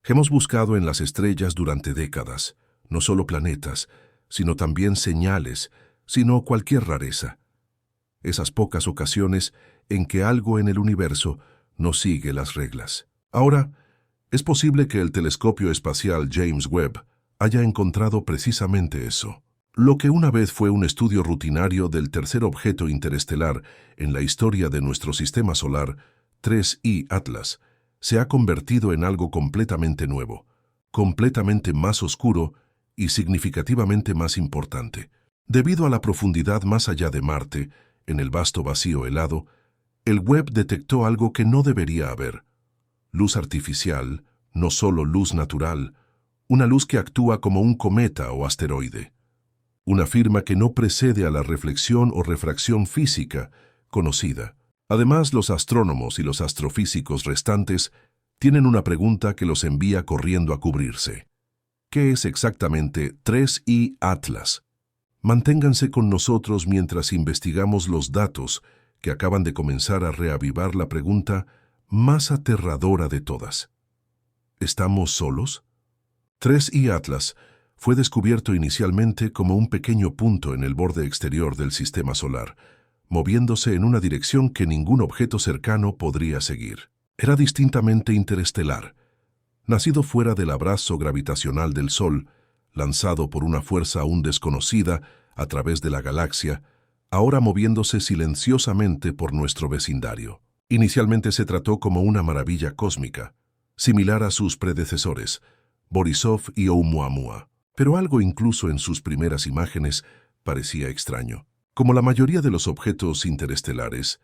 Hemos buscado en las estrellas durante décadas, no solo planetas, sino también señales, sino cualquier rareza. Esas pocas ocasiones en que algo en el universo no sigue las reglas. Ahora, es posible que el telescopio espacial James Webb haya encontrado precisamente eso. Lo que una vez fue un estudio rutinario del tercer objeto interestelar en la historia de nuestro sistema solar, 3I Atlas, se ha convertido en algo completamente nuevo, completamente más oscuro y significativamente más importante. Debido a la profundidad más allá de Marte, en el vasto vacío helado, el Webb detectó algo que no debería haber. Luz artificial, no solo luz natural, una luz que actúa como un cometa o asteroide. Una firma que no precede a la reflexión o refracción física conocida. Además, los astrónomos y los astrofísicos restantes tienen una pregunta que los envía corriendo a cubrirse. ¿Qué es exactamente 3I Atlas? Manténganse con nosotros mientras investigamos los datos que acaban de comenzar a reavivar la pregunta más aterradora de todas. ¿Estamos solos? 3I Atlas fue descubierto inicialmente como un pequeño punto en el borde exterior del sistema solar, moviéndose en una dirección que ningún objeto cercano podría seguir. Era distintamente interestelar, nacido fuera del abrazo gravitacional del Sol, lanzado por una fuerza aún desconocida a través de la galaxia, ahora moviéndose silenciosamente por nuestro vecindario. Inicialmente se trató como una maravilla cósmica, similar a sus predecesores, Borisov y Oumuamua, pero algo incluso en sus primeras imágenes parecía extraño. Como la mayoría de los objetos interestelares,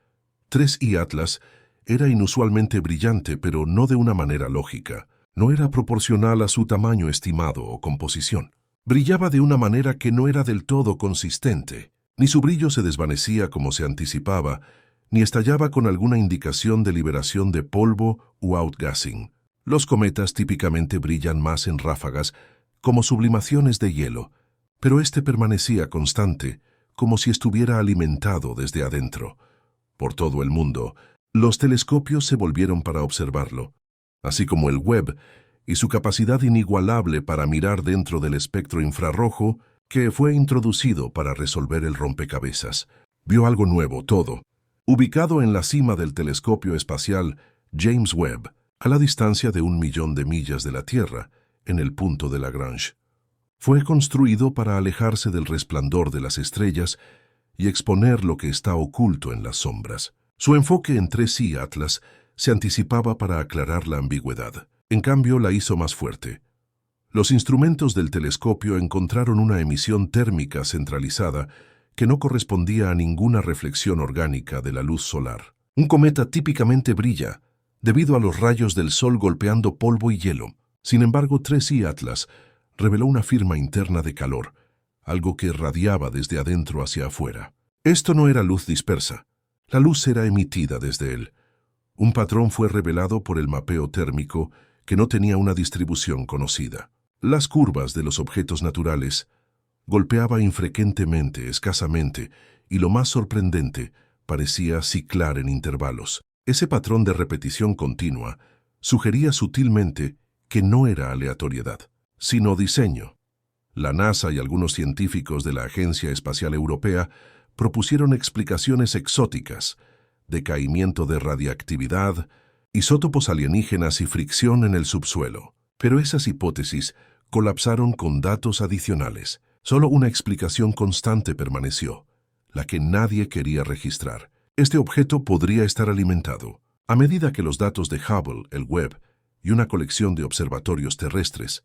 3I Atlas era inusualmente brillante, pero no de una manera lógica. No era proporcional a su tamaño estimado o composición. Brillaba de una manera que no era del todo consistente. Ni su brillo se desvanecía como se anticipaba, ni estallaba con alguna indicación de liberación de polvo u outgassing. Los cometas típicamente brillan más en ráfagas, como sublimaciones de hielo, pero este permanecía constante, como si estuviera alimentado desde adentro. Por todo el mundo, los telescopios se volvieron para observarlo, así como el Webb y su capacidad inigualable para mirar dentro del espectro infrarrojo que fue introducido para resolver el rompecabezas. Vio algo nuevo, todo. Ubicado en la cima del telescopio espacial James Webb, a la distancia de 1 millón de millas de la Tierra, en el punto de Lagrange. Fue construido para alejarse del resplandor de las estrellas y exponer lo que está oculto en las sombras. Su enfoque en 3I Atlas se anticipaba para aclarar la ambigüedad. En cambio, la hizo más fuerte. Los instrumentos del telescopio encontraron una emisión térmica centralizada que no correspondía a ninguna reflexión orgánica de la luz solar. Un cometa típicamente brilla, debido a los rayos del Sol golpeando polvo y hielo. Sin embargo, 3I Atlas reveló una firma interna de calor, algo que radiaba desde adentro hacia afuera. Esto no era luz dispersa. La luz era emitida desde él. Un patrón fue revelado por el mapeo térmico que no tenía una distribución conocida. Las curvas de los objetos naturales golpeaba infrecuentemente, escasamente, y lo más sorprendente, parecía ciclar en intervalos. Ese patrón de repetición continua sugería sutilmente que no era aleatoriedad, sino diseño. La NASA y algunos científicos de la Agencia Espacial Europea propusieron explicaciones exóticas: decaimiento de radiactividad, isótopos alienígenas y fricción en el subsuelo. Pero esas hipótesis colapsaron con datos adicionales. Solo una explicación constante permaneció, la que nadie quería registrar. Este objeto podría estar alimentado. A medida que los datos de Hubble, el Webb y una colección de observatorios terrestres,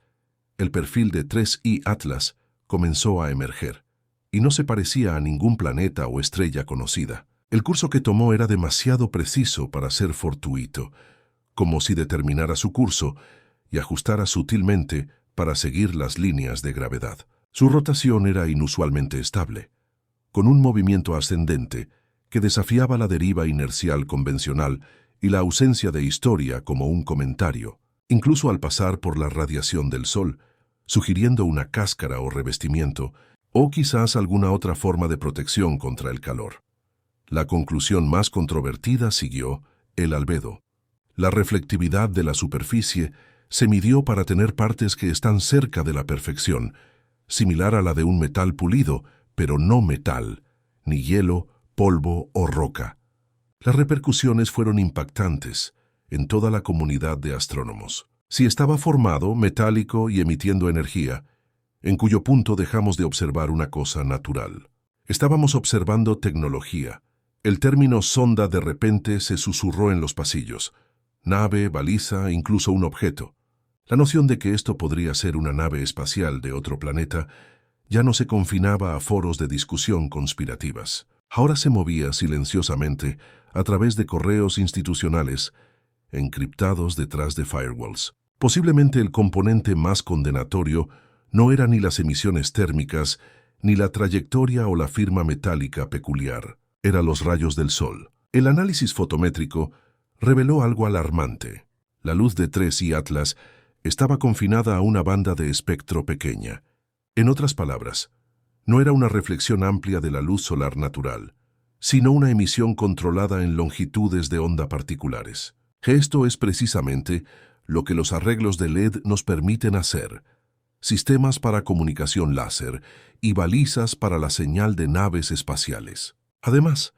el perfil de 3I Atlas comenzó a emerger, y no se parecía a ningún planeta o estrella conocida. El curso que tomó era demasiado preciso para ser fortuito, como si determinara su curso y ajustara sutilmente para seguir las líneas de gravedad. Su rotación era inusualmente estable, con un movimiento ascendente que desafiaba la deriva inercial convencional y la ausencia de historia como un comentario, incluso al pasar por la radiación del Sol, sugiriendo una cáscara o revestimiento, o quizás alguna otra forma de protección contra el calor. La conclusión más controvertida siguió: el albedo. La reflectividad de la superficie Se midió para tener partes que están cerca de la perfección, similar a la de un metal pulido, pero no metal, ni hielo, polvo o roca. Las repercusiones fueron impactantes en toda la comunidad de astrónomos. Si estaba formado, metálico y emitiendo energía, en cuyo punto dejamos de observar una cosa natural. Estábamos observando tecnología. El término sonda de repente se susurró en los pasillos. Nave, baliza, incluso un objeto. La noción de que esto podría ser una nave espacial de otro planeta ya no se confinaba a foros de discusión conspirativas. Ahora se movía silenciosamente a través de correos institucionales encriptados detrás de firewalls. Posiblemente el componente más condenatorio no era ni las emisiones térmicas, ni la trayectoria o la firma metálica peculiar. Eran los rayos del sol. El análisis fotométrico reveló algo alarmante. La luz de 3i Atlas estaba confinada a una banda de espectro pequeña. En otras palabras, no era una reflexión amplia de la luz solar natural, sino una emisión controlada en longitudes de onda particulares. Esto es precisamente lo que los arreglos de LED nos permiten hacer: sistemas para comunicación láser y balizas para la señal de naves espaciales. Además,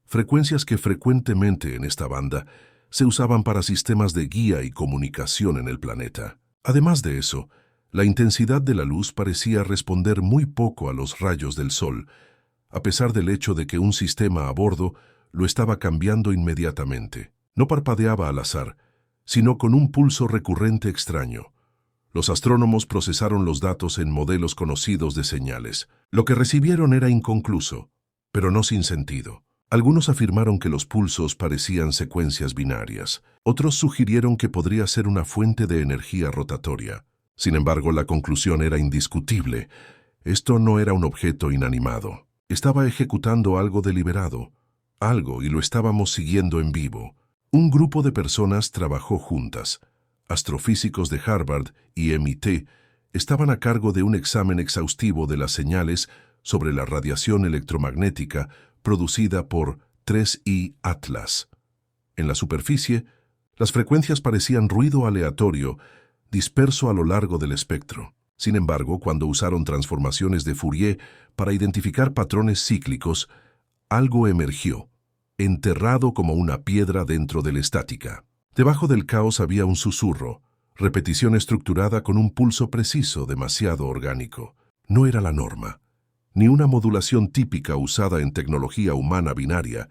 frecuencias que frecuentemente en esta banda se usaban para sistemas de guía y comunicación en el planeta. Además de eso, la intensidad de la luz parecía responder muy poco a los rayos del sol, a pesar del hecho de que un sistema a bordo lo estaba cambiando inmediatamente. No parpadeaba al azar, sino con un pulso recurrente extraño. Los astrónomos procesaron los datos en modelos conocidos de señales. Lo que recibieron era inconcluso, pero no sin sentido. Algunos afirmaron que los pulsos parecían secuencias binarias. Otros sugirieron que podría ser una fuente de energía rotatoria. Sin embargo, la conclusión era indiscutible. Esto no era un objeto inanimado. Estaba ejecutando algo deliberado. Algo, y lo estábamos siguiendo en vivo. Un grupo de personas trabajó juntas. Astrofísicos de Harvard y MIT estaban a cargo de un examen exhaustivo de las señales sobre la radiación electromagnética producida por 3i Atlas. En la superficie, las frecuencias parecían ruido aleatorio, disperso a lo largo del espectro. Sin embargo, cuando usaron transformaciones de Fourier para identificar patrones cíclicos, algo emergió, enterrado como una piedra dentro de la estática. Debajo del caos había un susurro, repetición estructurada con un pulso preciso, demasiado orgánico. No era la norma, ni una modulación típica usada en tecnología humana binaria,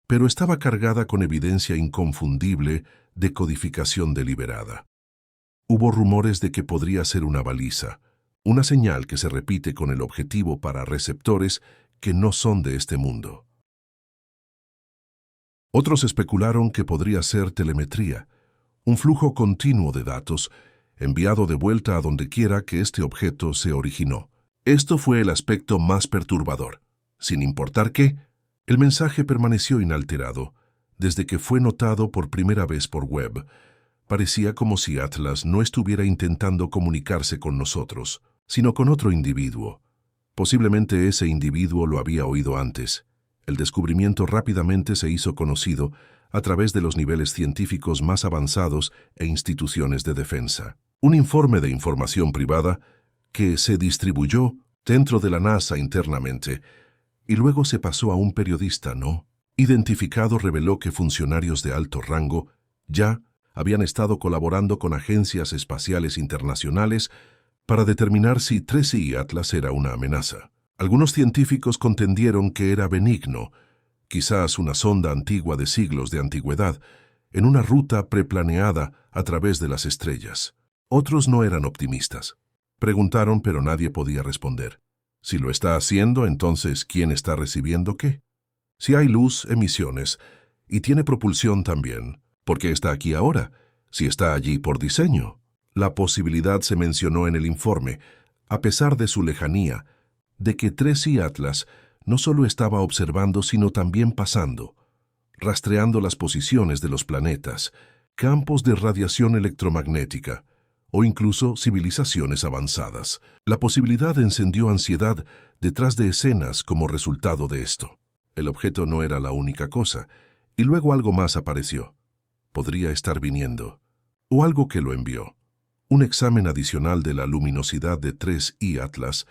pero estaba cargada con evidencia inconfundible de codificación deliberada. Hubo rumores de que podría ser una baliza, una señal que se repite con el objetivo para receptores que no son de este mundo. Otros especularon que podría ser telemetría, un flujo continuo de datos enviado de vuelta a donde quiera que este objeto se originó. Esto fue el aspecto más perturbador. Sin importar qué, el mensaje permaneció inalterado desde que fue notado por primera vez por web. Parecía como si Atlas no estuviera intentando comunicarse con nosotros, sino con otro individuo. Posiblemente ese individuo lo había oído antes. El descubrimiento rápidamente se hizo conocido a través de los niveles científicos más avanzados e instituciones de defensa. Un informe de información privada que se distribuyó dentro de la NASA internamente y luego se pasó a un periodista no identificado reveló que funcionarios de alto rango ya habían estado colaborando con agencias espaciales internacionales para determinar si 3i Atlas era una amenaza. Algunos científicos contendieron que era benigno, quizás una sonda antigua de siglos de antigüedad, en una ruta preplaneada a través de las estrellas. Otros no eran optimistas. Preguntaron, pero nadie podía responder. Si lo está haciendo, entonces, ¿quién está recibiendo qué? Si hay luz, emisiones, y tiene propulsión también, ¿por qué está aquí ahora? Si está allí por diseño. La posibilidad se mencionó en el informe, a pesar de su lejanía, de que 3i Atlas no solo estaba observando, sino también pasando, rastreando las posiciones de los planetas, campos de radiación electromagnética, o incluso civilizaciones avanzadas. La posibilidad encendió ansiedad detrás de escenas como resultado de esto. El objeto no era la única cosa, y luego algo más apareció. Podría estar viniendo, o algo que lo envió. Un examen adicional de la luminosidad de 3I Atlas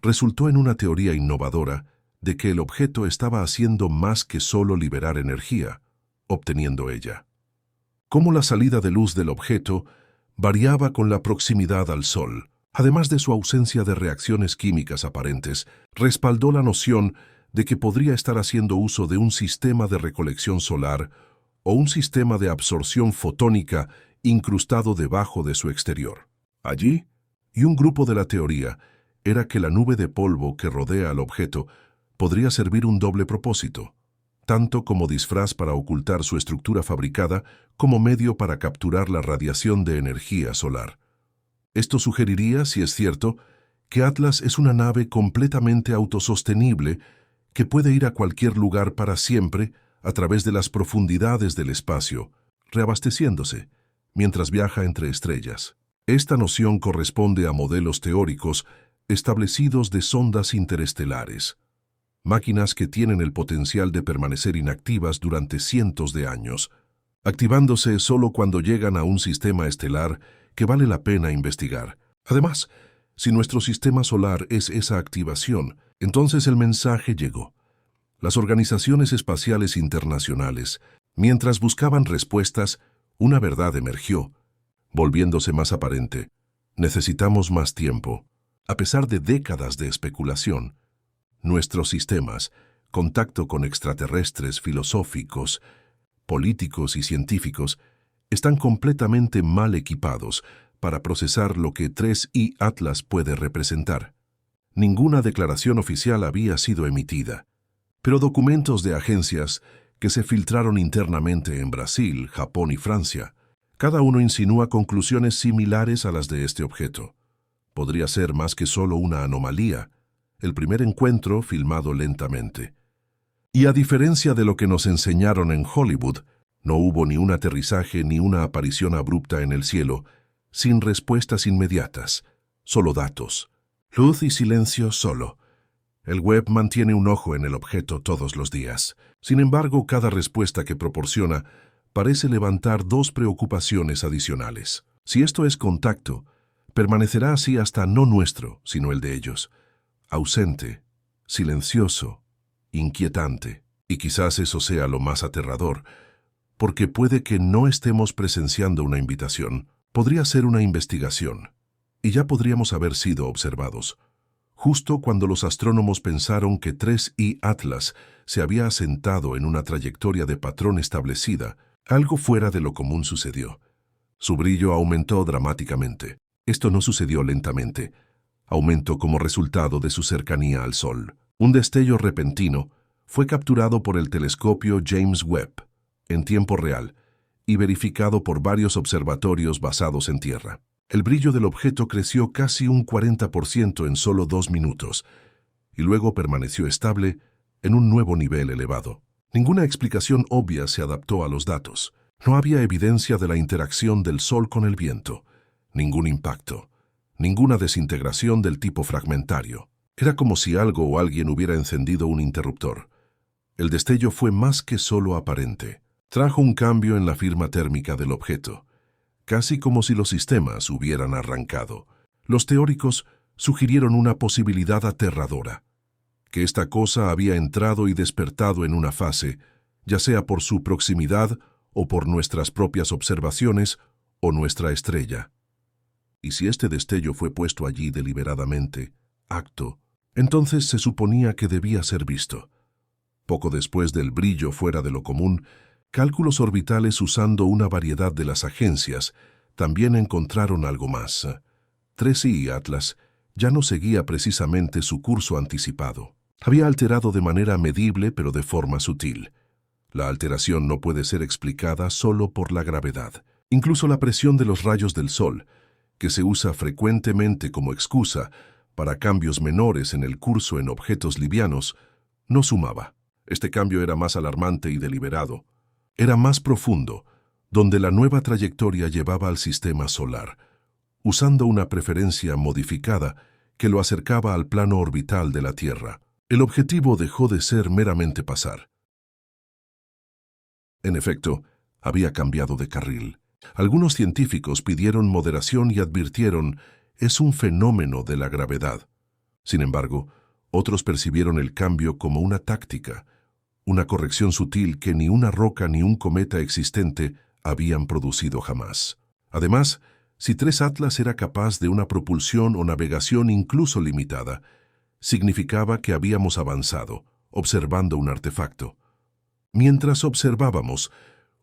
resultó en una teoría innovadora de que el objeto estaba haciendo más que solo liberar energía, obteniendo ella. Cómo la salida de luz del objeto variaba con la proximidad al Sol, además de su ausencia de reacciones químicas aparentes, respaldó la noción de que podría estar haciendo uso de un sistema de recolección solar o un sistema de absorción fotónica incrustado debajo de su exterior. Allí, y un grupo de la teoría, era que la nube de polvo que rodea al objeto podría servir un doble propósito, tanto como disfraz para ocultar su estructura fabricada como medio para capturar la radiación de energía solar. Esto sugeriría, si es cierto, que Atlas es una nave completamente autosostenible que puede ir a cualquier lugar para siempre a través de las profundidades del espacio, reabasteciéndose, mientras viaja entre estrellas. Esta noción corresponde a modelos teóricos establecidos de sondas interestelares, máquinas que tienen el potencial de permanecer inactivas durante cientos de años, activándose solo cuando llegan a un sistema estelar que vale la pena investigar. Además, si nuestro sistema solar es esa activación, entonces el mensaje llegó. Las organizaciones espaciales internacionales, mientras buscaban respuestas, una verdad emergió, volviéndose más aparente. Necesitamos más tiempo. A pesar de décadas de especulación, nuestros sistemas, contacto con extraterrestres filosóficos, políticos y científicos, están completamente mal equipados para procesar lo que 3I Atlas puede representar. Ninguna declaración oficial había sido emitida, pero documentos de agencias que se filtraron internamente en Brasil, Japón y Francia, cada uno insinúa conclusiones similares a las de este objeto. Podría ser más que solo una anomalía, el primer encuentro filmado lentamente. Y a diferencia de lo que nos enseñaron en Hollywood, no hubo ni un aterrizaje ni una aparición abrupta en el cielo, sin respuestas inmediatas, solo datos. Luz y silencio solo. El web mantiene un ojo en el objeto todos los días. Sin embargo, cada respuesta que proporciona parece levantar dos preocupaciones adicionales. Si esto es contacto, permanecerá así hasta no nuestro, sino el de ellos. Ausente, silencioso, inquietante. Y quizás eso sea lo más aterrador, porque puede que no estemos presenciando una invitación. Podría ser una investigación, y ya podríamos haber sido observados. Justo cuando los astrónomos pensaron que 3I Atlas se había asentado en una trayectoria de patrón establecida, algo fuera de lo común sucedió. Su brillo aumentó dramáticamente. Esto no sucedió lentamente. Aumentó como resultado de su cercanía al Sol. Un destello repentino fue capturado por el telescopio James Webb en tiempo real y verificado por varios observatorios basados en tierra. El brillo del objeto creció casi un 40% en solo 2 minutos y luego permaneció estable en un nuevo nivel elevado. Ninguna explicación obvia se adaptó a los datos. No había evidencia de la interacción del Sol con el viento, ningún impacto, ninguna desintegración del tipo fragmentario. Era como si algo o alguien hubiera encendido un interruptor. El destello fue más que solo aparente. Trajo un cambio en la firma térmica del objeto, casi como si los sistemas hubieran arrancado. Los teóricos sugirieron una posibilidad aterradora, que esta cosa había entrado y despertado en una fase, ya sea por su proximidad o por nuestras propias observaciones o nuestra estrella. Y si este destello fue puesto allí deliberadamente, entonces se suponía que debía ser visto. Poco después del brillo fuera de lo común, cálculos orbitales usando una variedad de las agencias también encontraron algo más. 3I Atlas ya no seguía precisamente su curso anticipado. Había alterado de manera medible pero de forma sutil. La alteración no puede ser explicada solo por la gravedad. Incluso la presión de los rayos del Sol, que se usa frecuentemente como excusa para cambios menores en el curso en objetos livianos, no sumaba. Este cambio era más alarmante y deliberado. Era más profundo, donde la nueva trayectoria llevaba al sistema solar, usando una preferencia modificada que lo acercaba al plano orbital de la Tierra. El objetivo dejó de ser meramente pasar. En efecto, había cambiado de carril. Algunos científicos pidieron moderación y advirtieron: es un fenómeno de la gravedad. Sin embargo, otros percibieron el cambio como una táctica, una corrección sutil que ni una roca ni un cometa existente habían producido jamás. Además, si 3 Atlas era capaz de una propulsión o navegación incluso limitada, significaba que habíamos avanzado, observando un artefacto. Mientras observábamos,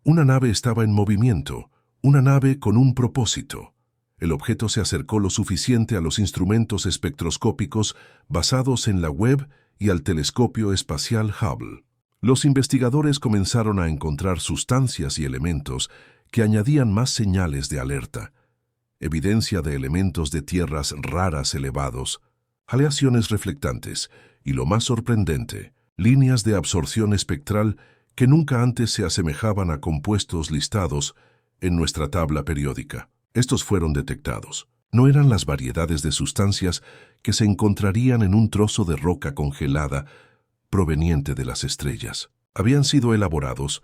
una nave estaba en movimiento, una nave con un propósito. El objeto se acercó lo suficiente a los instrumentos espectroscópicos basados en la Webb y al telescopio espacial Hubble. Los investigadores comenzaron a encontrar sustancias y elementos que añadían más señales de alerta, evidencia de elementos de tierras raras elevados, aleaciones reflectantes y, lo más sorprendente, líneas de absorción espectral que nunca antes se asemejaban a compuestos listados en nuestra tabla periódica. Estos fueron detectados. No eran las variedades de sustancias que se encontrarían en un trozo de roca congelada proveniente de las estrellas. Habían sido elaborados,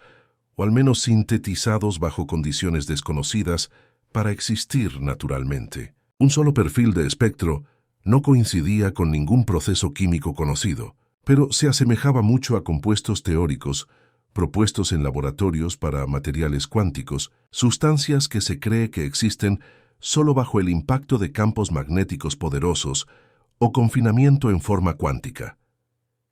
o al menos sintetizados bajo condiciones desconocidas, para existir naturalmente. Un solo perfil de espectro no coincidía con ningún proceso químico conocido, pero se asemejaba mucho a compuestos teóricos propuestos en laboratorios para materiales cuánticos, sustancias que se cree que existen solo bajo el impacto de campos magnéticos poderosos o confinamiento en forma cuántica.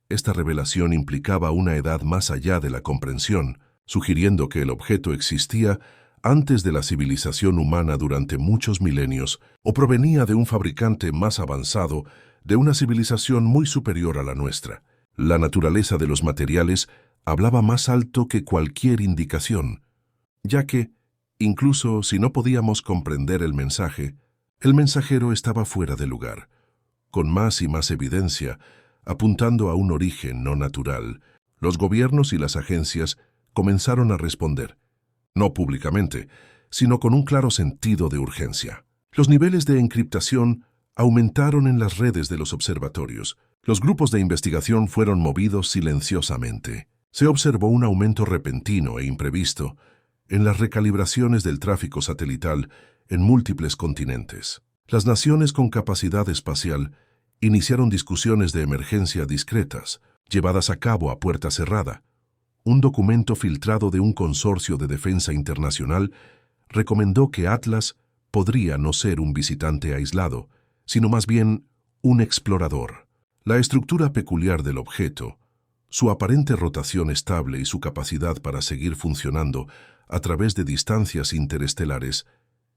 Esta revelación implicaba una edad más allá de la comprensión, sugiriendo que el objeto existía antes de la civilización humana durante muchos milenios o provenía de un fabricante más avanzado de una civilización muy superior a la nuestra. La naturaleza de los materiales hablaba más alto que cualquier indicación, ya que, incluso si no podíamos comprender el mensajero estaba fuera de lugar, con más y más evidencia, apuntando a un origen no natural. Los gobiernos y las agencias comenzaron a responder, no públicamente, sino con un claro sentido de urgencia. Los niveles de encriptación aumentaron en las redes de los observatorios. Los grupos de investigación fueron movidos silenciosamente. Se observó un aumento repentino e imprevisto en las recalibraciones del tráfico satelital en múltiples continentes. Las naciones con capacidad espacial iniciaron discusiones de emergencia discretas, llevadas a cabo a puerta cerrada. Un documento filtrado de un consorcio de defensa internacional recomendó que Atlas podría no ser un visitante aislado, sino más bien un explorador. La estructura peculiar del objeto, su aparente rotación estable y su capacidad para seguir funcionando a través de distancias interestelares,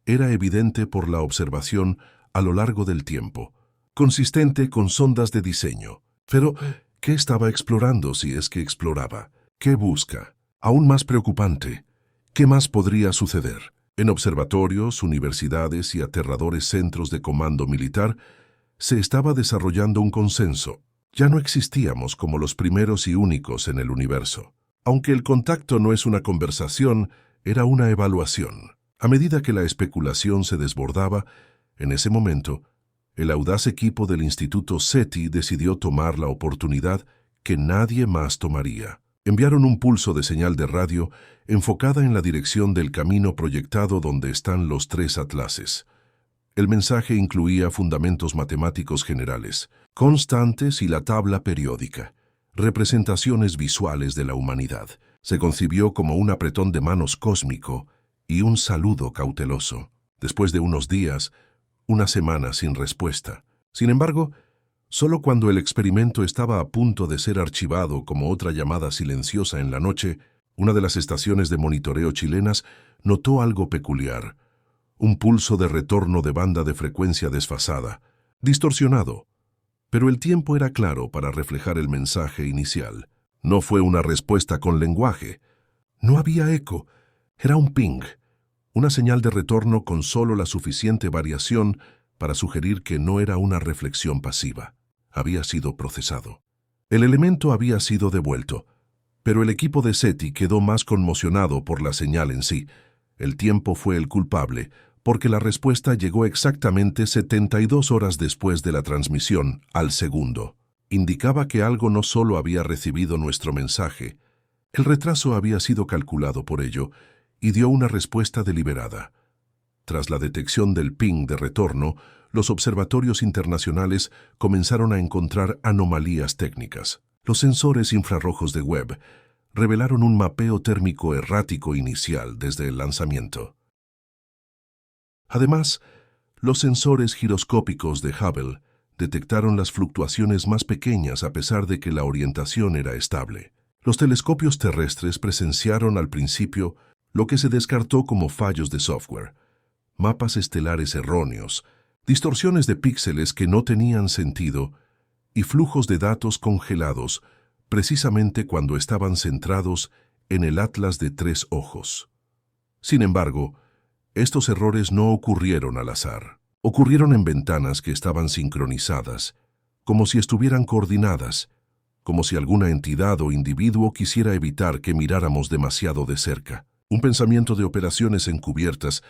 era evidente por la observación a lo largo del tiempo, consistente con sondas de diseño. Pero, ¿qué estaba explorando si es que exploraba? ¿Qué busca? Aún más preocupante, ¿qué más podría suceder? En observatorios, universidades y aterradores centros de comando militar se estaba desarrollando un consenso. Ya no existíamos como los primeros y únicos en el universo. Aunque el contacto no es una conversación, era una evaluación. A medida que la especulación se desbordaba, en ese momento, el audaz equipo del Instituto SETI decidió tomar la oportunidad que nadie más tomaría. Enviaron un pulso de señal de radio enfocada en la dirección del camino proyectado donde están los 3 atlases. El mensaje incluía fundamentos matemáticos generales, constantes y la tabla periódica, representaciones visuales de la humanidad. Se concibió como un apretón de manos cósmico y un saludo cauteloso. Después de unos días, una semana sin respuesta. Sin embargo, solo cuando el experimento estaba a punto de ser archivado como otra llamada silenciosa en la noche, una de las estaciones de monitoreo chilenas notó algo peculiar. Un pulso de retorno de banda de frecuencia desfasada, distorsionado. Pero el tiempo era claro para reflejar el mensaje inicial. No fue una respuesta con lenguaje. No había eco. Era un ping, una señal de retorno con solo la suficiente variación para sugerir que no era una reflexión pasiva. Había sido procesado. El elemento había sido devuelto, pero el equipo de SETI quedó más conmocionado por la señal en sí. El tiempo fue el culpable, porque la respuesta llegó exactamente 72 horas después de la transmisión, al segundo. Indicaba que algo no solo había recibido nuestro mensaje, el retraso había sido calculado por ello, y dio una respuesta deliberada. Tras la detección del ping de retorno, los observatorios internacionales comenzaron a encontrar anomalías técnicas. Los sensores infrarrojos de Webb revelaron un mapeo térmico errático inicial desde el lanzamiento. Además, los sensores giroscópicos de Hubble detectaron las fluctuaciones más pequeñas a pesar de que la orientación era estable. Los telescopios terrestres presenciaron al principio lo que se descartó como fallos de software, mapas estelares erróneos, distorsiones de píxeles que no tenían sentido y flujos de datos congelados precisamente cuando estaban centrados en el Atlas de 3 ojos. Sin embargo, estos errores no ocurrieron al azar. Ocurrieron en ventanas que estaban sincronizadas, como si estuvieran coordinadas, como si alguna entidad o individuo quisiera evitar que miráramos demasiado de cerca. Un pensamiento de operaciones encubiertas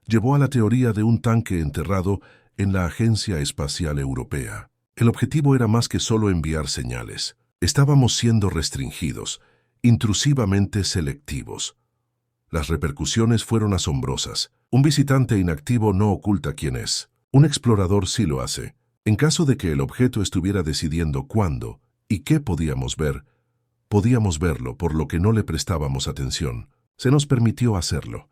llevó a la teoría de un tanque enterrado en la Agencia Espacial Europea. El objetivo era más que solo enviar señales. Estábamos siendo restringidos, intrusivamente selectivos. Las repercusiones fueron asombrosas. Un visitante inactivo no oculta quién es. Un explorador sí lo hace. En caso de que el objeto estuviera decidiendo cuándo y qué podíamos verlo, por lo que no le prestábamos atención. Se nos permitió hacerlo.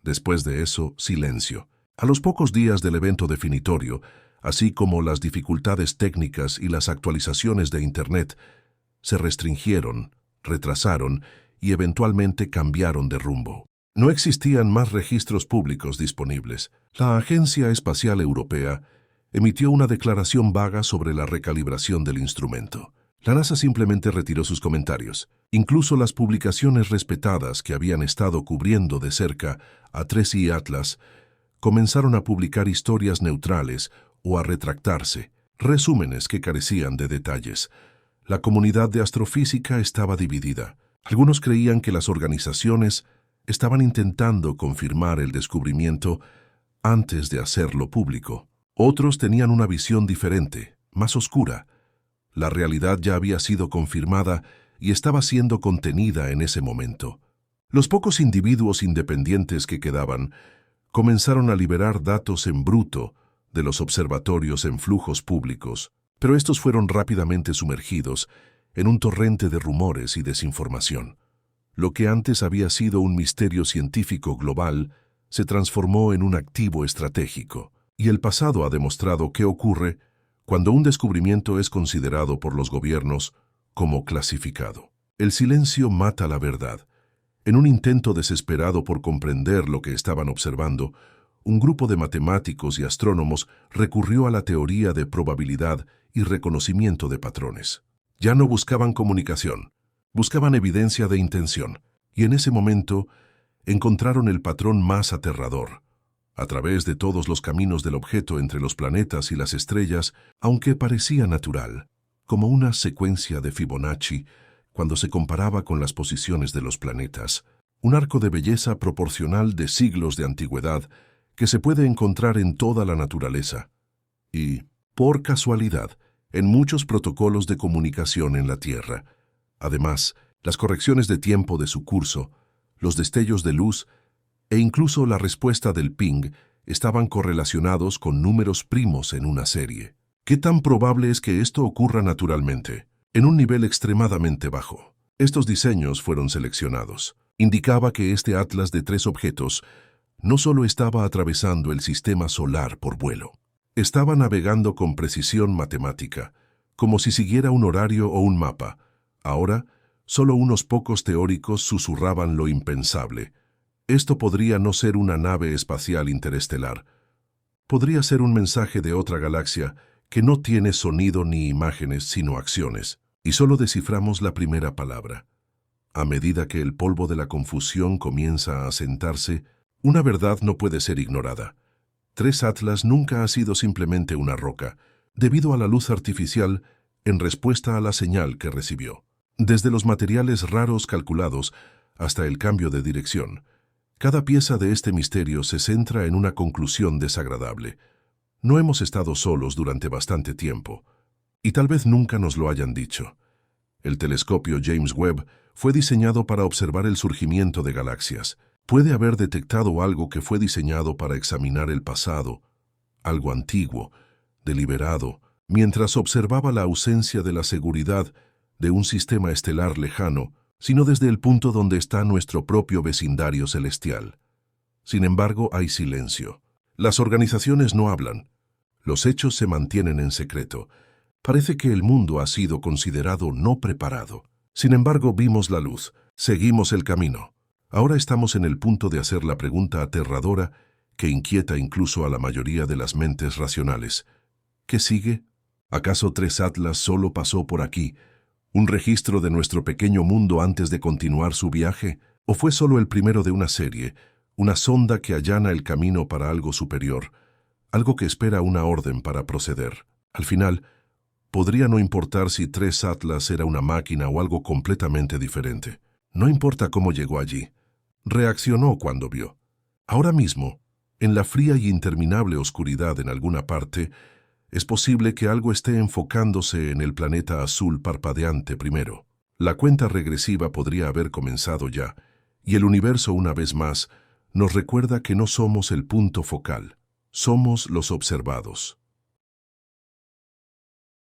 Después de eso, silencio. A los pocos días del evento definitorio, así como las dificultades técnicas y las actualizaciones de Internet, se restringieron, retrasaron y eventualmente cambiaron de rumbo. No existían más registros públicos disponibles. La Agencia Espacial Europea emitió una declaración vaga sobre la recalibración del instrumento. La NASA simplemente retiró sus comentarios. Incluso las publicaciones respetadas que habían estado cubriendo de cerca a 3i Atlas comenzaron a publicar historias neutrales o a retractarse, resúmenes que carecían de detalles. La comunidad de astrofísica estaba dividida. Algunos creían que las organizaciones estaban intentando confirmar el descubrimiento antes de hacerlo público. Otros tenían una visión diferente, más oscura. La realidad ya había sido confirmada y estaba siendo contenida en ese momento. Los pocos individuos independientes que quedaban comenzaron a liberar datos en bruto de los observatorios en flujos públicos, pero estos fueron rápidamente sumergidos en un torrente de rumores y desinformación. Lo que antes había sido un misterio científico global se transformó en un activo estratégico, y el pasado ha demostrado qué ocurre cuando un descubrimiento es considerado por los gobiernos como clasificado. El silencio mata la verdad. En un intento desesperado por comprender lo que estaban observando, un grupo de matemáticos y astrónomos recurrió a la teoría de probabilidad y reconocimiento de patrones. Ya no buscaban comunicación, buscaban evidencia de intención, y en ese momento encontraron el patrón más aterrador. A través de todos los caminos del objeto entre los planetas y las estrellas, aunque parecía natural, como una secuencia de Fibonacci, cuando se comparaba con las posiciones de los planetas, un arco de belleza proporcional de siglos de antigüedad que se puede encontrar en toda la naturaleza y, por casualidad, en muchos protocolos de comunicación en la Tierra. Además, las correcciones de tiempo de su curso, los destellos de luz e incluso la respuesta del ping estaban correlacionados con números primos en una serie. ¿Qué tan probable es que esto ocurra naturalmente? En un nivel extremadamente bajo. Estos diseños fueron seleccionados. Indicaba que este atlas de 3 objetos no solo estaba atravesando el sistema solar por vuelo, estaba navegando con precisión matemática, como si siguiera un horario o un mapa. Ahora, solo unos pocos teóricos susurraban lo impensable. Esto podría no ser una nave espacial interestelar. Podría ser un mensaje de otra galaxia que no tiene sonido ni imágenes, sino acciones. Y solo desciframos la primera palabra. A medida que el polvo de la confusión comienza a asentarse, una verdad no puede ser ignorada. 3 Atlas nunca ha sido simplemente una roca, debido a la luz artificial en respuesta a la señal que recibió. Desde los materiales raros calculados hasta el cambio de dirección, cada pieza de este misterio se centra en una conclusión desagradable. No hemos estado solos durante bastante tiempo, y tal vez nunca nos lo hayan dicho. El telescopio James Webb fue diseñado para observar el surgimiento de galaxias, Puede haber detectado algo que fue diseñado para examinar el pasado, algo antiguo, deliberado, mientras observaba la ausencia de la seguridad de un sistema estelar lejano, sino desde el punto donde está nuestro propio vecindario celestial. Sin embargo, hay silencio. Las organizaciones no hablan. Los hechos se mantienen en secreto. Parece que el mundo ha sido considerado no preparado. Sin embargo, vimos la luz. Seguimos el camino. Ahora estamos en el punto de hacer la pregunta aterradora que inquieta incluso a la mayoría de las mentes racionales. ¿Qué sigue? ¿Acaso 3 Atlas solo pasó por aquí, un registro de nuestro pequeño mundo antes de continuar su viaje? ¿O fue solo el primero de una serie, una sonda que allana el camino para algo superior, algo que espera una orden para proceder? Al final, podría no importar si 3 Atlas era una máquina o algo completamente diferente. No importa cómo llegó allí. Reaccionó cuando vio. Ahora mismo, en la fría y interminable oscuridad en alguna parte, es posible que algo esté enfocándose en el planeta azul parpadeante primero. La cuenta regresiva podría haber comenzado ya, y el universo una vez más nos recuerda que no somos el punto focal, somos los observados.